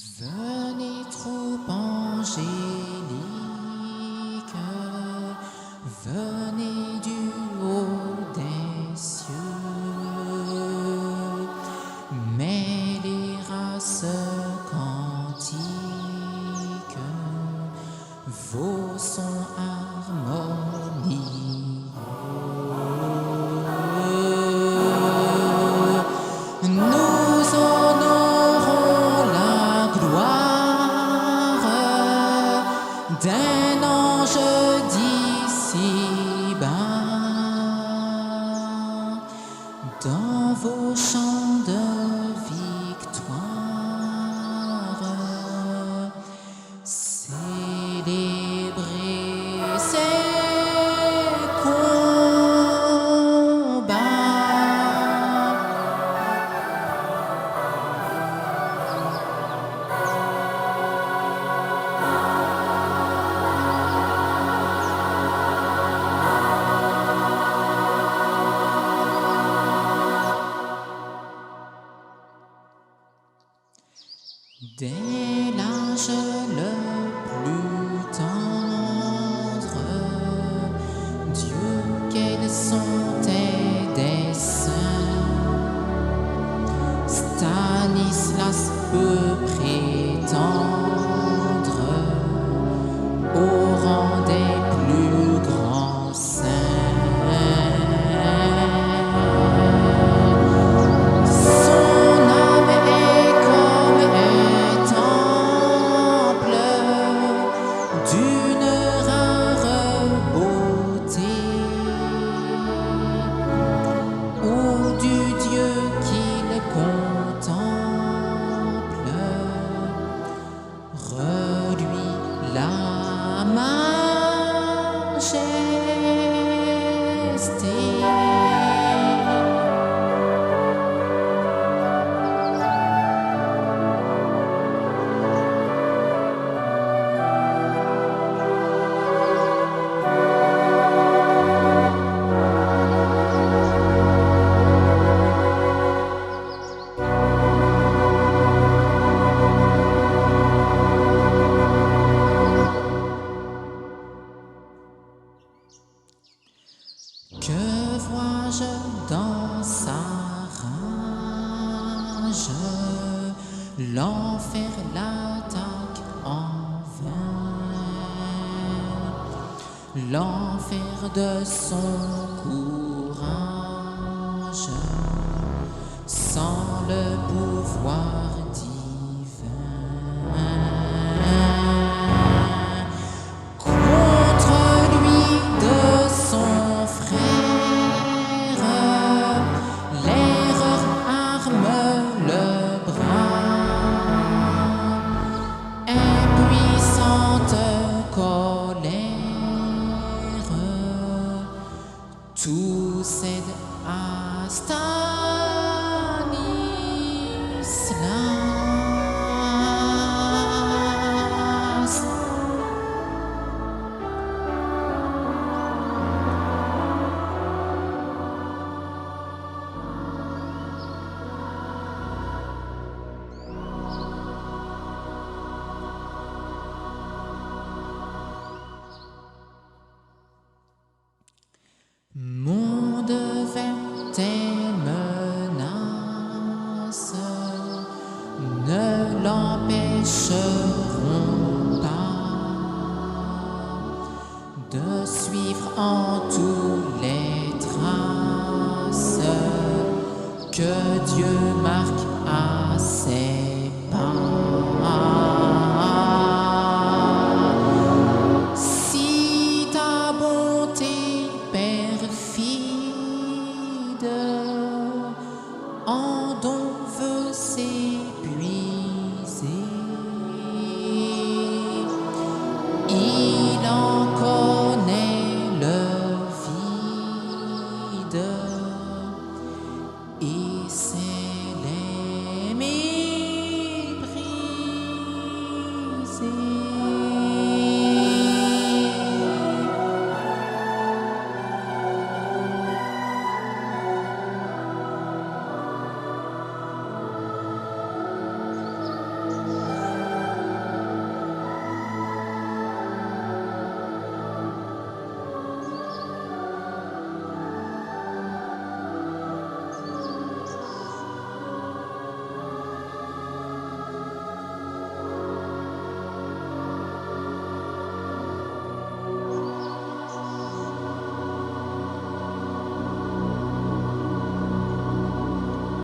Venez troupe angélique, venez du haut des cieux, mêlez races cantiques, vos sons harmonieux. Nous honorons la gloire d'un ange d'ici-bas. Dans vos chants de victoire, célébrez ces combats. Dès l'âge le plus tendre, Dieu, quels sont tes desseins? Stanislas peut prétendre au rang des plus grands saints. D'une rare beauté, ô du Dieu qu'il contemple, reluit la majesté. Que vois-je dans sa rage? L'enfer l'attaque en vain, l'enfer de son courage, sans le pouvoir divin. Contre lui de son frère, l'erreur arme le bras, impuissante colère, tout cède à Stanislas. Monde vers tes menaces ne l'empêcheront pas de suivre en tous les traces que Dieu marque à ses pas.